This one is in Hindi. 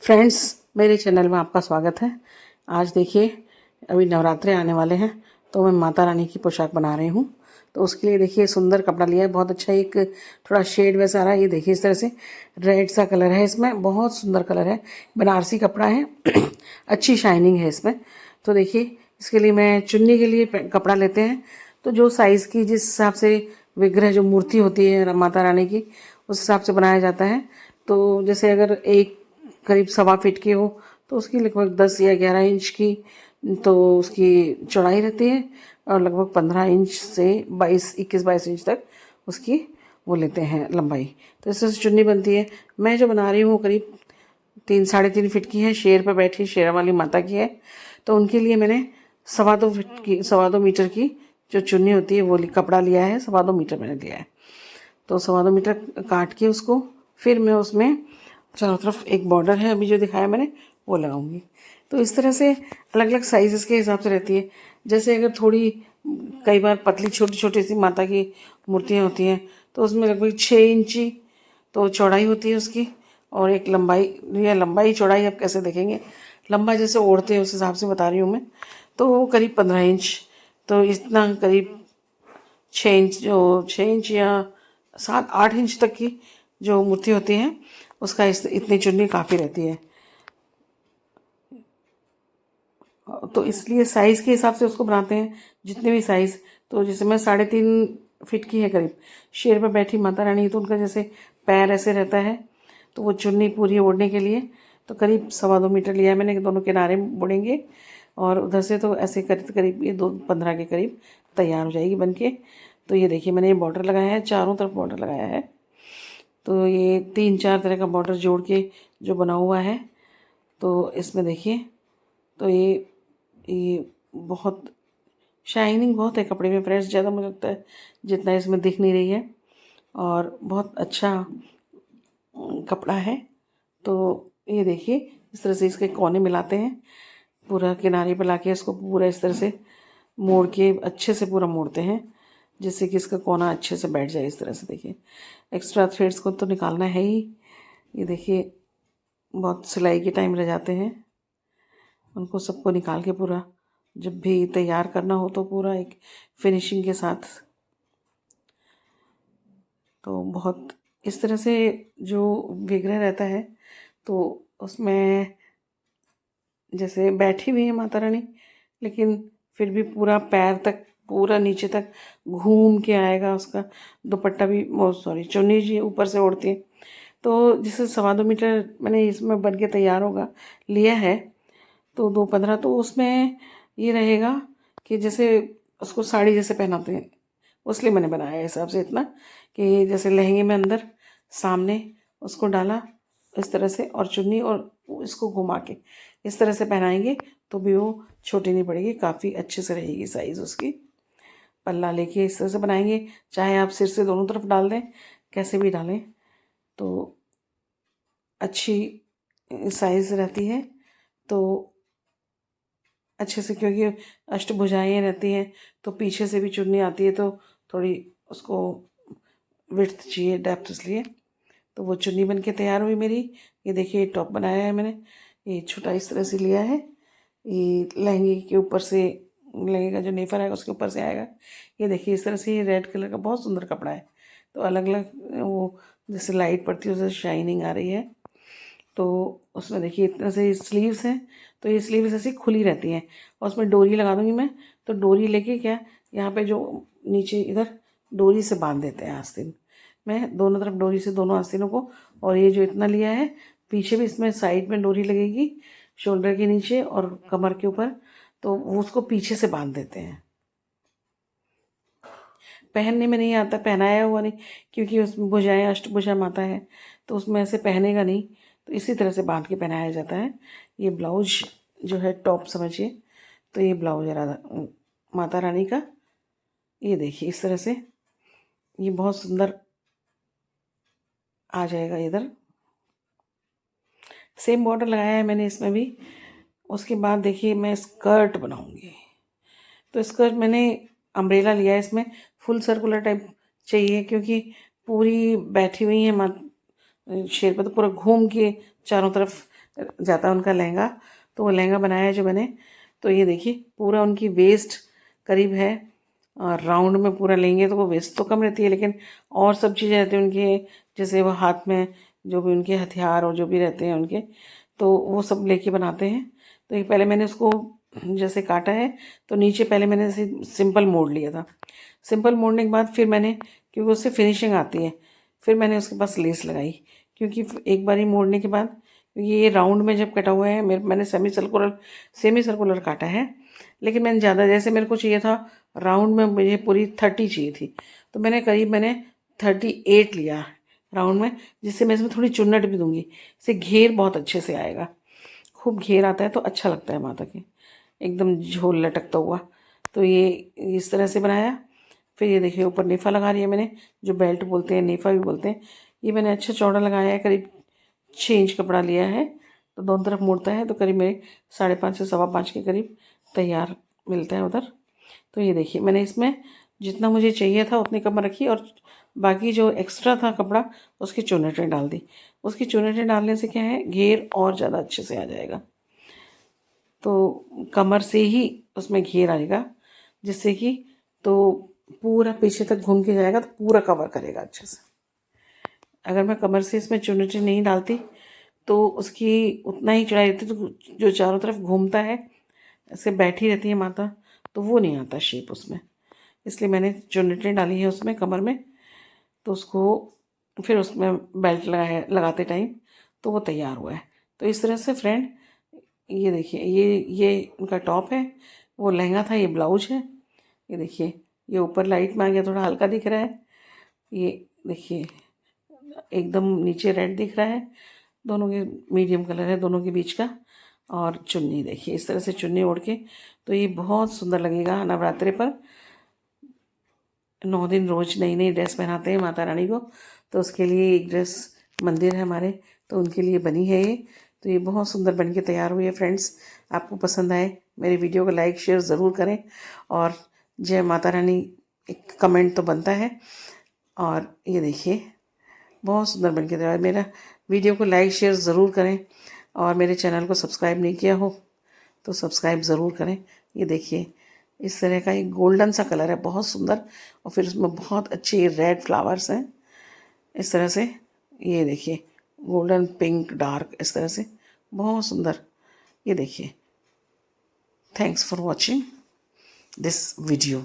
फ्रेंड्स, मेरे चैनल में आपका स्वागत है। आज देखिए, अभी नवरात्रे आने वाले हैं तो मैं माता रानी की पोशाक बना रही हूँ। तो उसके लिए देखिए सुंदर कपड़ा लिया है, बहुत अच्छा, एक थोड़ा शेड वैसा आ रहा है। ये देखिए इस तरह से रेड सा कलर है इसमें, बहुत सुंदर कलर है, बनारसी कपड़ा है अच्छी शाइनिंग है इसमें। तो देखिए इसके लिए मैं चुन्नी के लिए कपड़ा लेते हैं, तो जो साइज़ की जिस हिसाब से विग्रह जो मूर्ति होती है माता रानी की, उस हिसाब से बनाया जाता है। तो जैसे अगर एक करीब 1.25 फीट की हो तो उसकी लगभग 10 या 11 इंच की तो उसकी चौड़ाई रहती है, और लगभग 15 इंच से 21-22 इंच तक उसकी वो लेते हैं लंबाई। तो इससे चुन्नी बनती है। मैं जो बना रही हूँ वो करीब 3-3.5 फीट की है, शेर पर बैठी शेरा वाली माता की है। तो उनके लिए मैंने 2.25 फीट की 2.25 मीटर की जो चुन्नी होती है वो कपड़ा लिया है, 2.25 मीटर मैंने लिया है। तो 2.25 मीटर काट के उसको फिर मैं उसमें चारों तरफ एक बॉर्डर है अभी जो दिखाया मैंने वो लगाऊंगी। तो इस तरह से अलग अलग साइज़ के हिसाब से रहती है। जैसे अगर थोड़ी कई बार पतली छोटी छोटी सी माता की मूर्तियाँ होती हैं तो उसमें लगभग 6 इंची तो चौड़ाई होती है उसकी, और एक लंबाई, या लंबाई चौड़ाई आप कैसे देखेंगे, लंबा जैसे ओढ़ते हैं उस हिसाब से बता रही हूँ मैं। तो वो करीब 15 इंच, तो इतना करीब 6 इंच, जो 6 इंच या 7-8 इंच तक की जो मूर्ति होती है उसका इतनी चुन्नी काफ़ी रहती है। तो इसलिए साइज़ के हिसाब से उसको बनाते हैं, जितने भी साइज़। तो जैसे मैं 3.5 फीट की है करीब, शेर पर बैठी माता रानी, तो उनका जैसे पैर ऐसे रहता है, तो वो चुन्नी पूरी ओढ़ने के लिए तो करीब 2.25 मीटर लिया है मैंने, दोनों किनारे बुनेंगे और उधर से तो ऐसे करीब करीब ये 2.15 के करीब तैयार हो जाएगी बन के। तो ये देखिए मैंने ये बॉर्डर लगाया है, चारों तरफ बॉर्डर लगाया है। तो ये 3-4 तरह का बॉर्डर जोड़ के जो बना हुआ है। तो इसमें देखिए, तो ये बहुत शाइनिंग बहुत है कपड़े में फ्रेंड्स, ज़्यादा मुझे लगता है जितना इसमें दिख नहीं रही है, और बहुत अच्छा कपड़ा है। तो ये देखिए इस तरह से इसके कोने मिलाते हैं, पूरा किनारे पे लाके इसको पूरा इस तरह से मोड़ के अच्छे से पूरा मोड़ते हैं, जिससे कि इसका कोना अच्छे से बैठ जाए। इस तरह से देखिए एक्स्ट्रा थ्रेड्स को तो निकालना है ही। ये देखिए बहुत सिलाई के टाइम रह जाते हैं, उनको सबको निकाल के पूरा जब भी तैयार करना हो तो पूरा एक फिनिशिंग के साथ। तो बहुत इस तरह से जो विग्रह रहता है तो उसमें जैसे बैठी हुई है माता रानी, लेकिन फिर भी पूरा पैर तक, पूरा नीचे तक घूम के आएगा उसका दुपट्टा भी, वो सॉरी चुन्नी जी ऊपर से ओढ़ती है। तो जिससे 2.25 मीटर मैंने इसमें बन के तैयार होगा लिया है। तो 2.15 तो उसमें ये रहेगा कि जैसे उसको साड़ी जैसे पहनाते हैं, उसलिए मैंने बनाया है हिसाब से इतना, कि जैसे लहंगे में अंदर सामने उसको डाला इस तरह से, और चुन्नी और इसको घुमा के इस तरह से पहनाएंगे तो भी वो छोटी नहीं पड़ेगी, काफ़ी अच्छे से रहेगी साइज़ उसकी। पल्ला लेके इस तरह से बनाएंगे, चाहे आप सिर से दोनों तरफ डाल दें, कैसे भी डालें तो अच्छी साइज़ रहती है। तो अच्छे से, क्योंकि अष्टभुजाएँ रहती हैं तो पीछे से भी चुन्नी आती है, तो थोड़ी उसको विड्थ चाहिए, डेप्थ, इसलिए तो वो चुन्नी बन के तैयार हुई मेरी। ये देखिए टॉप बनाया है मैंने, ये छोटा इस तरह से लिया है, ये लहंगे के ऊपर से, लहंगे का जो नेफर है उसके ऊपर से आएगा। ये देखिए इस तरह से, ये रेड कलर का बहुत सुंदर कपड़ा है। तो अलग अलग वो जैसे लाइट पड़ती है उससे शाइनिंग आ रही है। तो उसमें देखिए इतना से स्लीव्स हैं, तो ये स्लीव्स ऐसी खुली रहती हैं, और उसमें डोरी लगा दूँगी मैं। तो डोरी लेके क्या, यहाँ पे जो नीचे इधर डोरी से बांध देते हैं आस्तीन में, दोनों तरफ डोरी से दोनों आस्तीनों को। और ये जो इतना लिया है, पीछे भी इसमें साइड में डोरी लगेगी, शोल्डर के नीचे और कमर के ऊपर, तो वो उसको पीछे से बांध देते हैं। पहनने में नहीं आता, पहनाया हुआ नहीं, क्योंकि उसमें भुजाएं अष्टभुजा माता है तो उसमें ऐसे पहनेगा नहीं, तो इसी तरह से बांध के पहनाया जाता है। ये ब्लाउज जो है टॉप समझिए, तो ये ब्लाउज है राधा माता रानी का। ये देखिए इस तरह से ये बहुत सुंदर आ जाएगा। इधर सेम बॉर्डर लगाया है मैंने इसमें भी। उसके बाद देखिए मैं स्कर्ट बनाऊंगी। तो स्कर्ट मैंने अम्ब्रेला लिया है, इसमें फुल सर्कुलर टाइप चाहिए, क्योंकि पूरी बैठी हुई है शेर पे, तो पूरा घूम के चारों तरफ जाता है उनका लहंगा, तो वो लहंगा बनाया है जो मैंने। तो ये देखिए पूरा उनकी वेस्ट करीब है, और राउंड में पूरा लेंगे तो वो वेस्ट तो कम रहती है, लेकिन और सब चीज़ें रहती हैं उनके, जैसे वो हाथ में जो भी उनके हथियार और जो भी रहते हैं उनके, तो वो सब लेके बनाते हैं। तो ये पहले मैंने उसको जैसे काटा है, तो नीचे पहले मैंने ऐसे सिंपल मोड़ लिया था। सिंपल मोड़ने के बाद फिर मैंने, क्योंकि उससे फिनिशिंग आती है, फिर मैंने उसके पास लेस लगाई। क्योंकि एक बार ही मोड़ने के बाद, क्योंकि ये राउंड में जब कटा हुआ है, मैंने सेमी सर्कुलर काटा है, लेकिन मैंने ज़्यादा, जैसे मेरे को चाहिए था राउंड में, मुझे पूरी 30 चाहिए थी, तो मैंने 38 लिया राउंड में, जिससे मैं इसमें थोड़ी चुन्नट भी दूंगी, इससे घेर बहुत अच्छे से आएगा। खूब घेर आता है तो अच्छा लगता है माता के, एकदम झोल लटकता हुआ। तो ये इस तरह से बनाया। फिर ये देखिए ऊपर नेफा लगा रही है मैंने, जो बेल्ट बोलते हैं, नेफा भी बोलते हैं। ये मैंने अच्छा चौड़ा लगाया है, करीब 6 इंच कपड़ा लिया है, तो दोनों तरफ मुड़ता है, तो करीब मेरे 5.5 से 5.25 के करीब तैयार मिलता है उधर। तो ये देखिए मैंने इसमें जितना मुझे चाहिए था उतनी कमर रखी, और बाकी जो एक्स्ट्रा था कपड़ा उसकी चुन्नटें डाल दी। उसकी चुन्नटें डालने से क्या है, घेर और ज़्यादा अच्छे से आ जाएगा। तो कमर से ही उसमें घेर आएगा, जिससे कि तो पूरा पीछे तक घूम के जाएगा, तो पूरा कवर करेगा अच्छे से। अगर मैं कमर से इसमें चुन्नटें नहीं डालती तो उसकी उतना ही चढ़ाई रहती, तो जो चारों तरफ घूमता है, ऐसे बैठी रहती है माता, तो वो नहीं आता शेप उसमें। इसलिए मैंने चुन्नटें डाली है उसमें कमर में, तो उसको फिर उसमें बेल्ट लगाते टाइम तो वो तैयार हुआ है। तो इस तरह से फ्रेंड, ये देखिए ये उनका टॉप है, वो लहंगा था, ये ब्लाउज है। ये देखिए ये ऊपर लाइट में आ गया, थोड़ा हल्का दिख रहा है। ये देखिए एकदम नीचे रेड दिख रहा है, दोनों के मीडियम कलर है दोनों के बीच का। और चुन्नी देखिए इस तरह से चुन्नी ओढ़ के, तो ये बहुत सुंदर लगेगा नवरात्रे पर। 9 दिन रोज नई नई ड्रेस पहनाते हैं माता रानी को, तो उसके लिए एक ड्रेस मंदिर है हमारे, तो उनके लिए बनी है ये। तो ये बहुत सुंदर बन के तैयार हुई है फ्रेंड्स। आपको पसंद आए मेरे वीडियो को लाइक शेयर ज़रूर करें, और जय माता रानी एक कमेंट तो बनता है। और ये देखिए बहुत सुंदर बन के तैयार। मेरा वीडियो को लाइक शेयर ज़रूर करें, और मेरे चैनल को सब्सक्राइब नहीं किया हो तो सब्सक्राइब ज़रूर करें। ये देखिए इस तरह का एक गोल्डन सा कलर है, बहुत सुंदर, और फिर उसमें बहुत अच्छे रेड फ्लावर्स हैं इस तरह से। ये देखिए गोल्डन पिंक डार्क इस तरह से, बहुत सुंदर। ये देखिए, thanks for watching this video.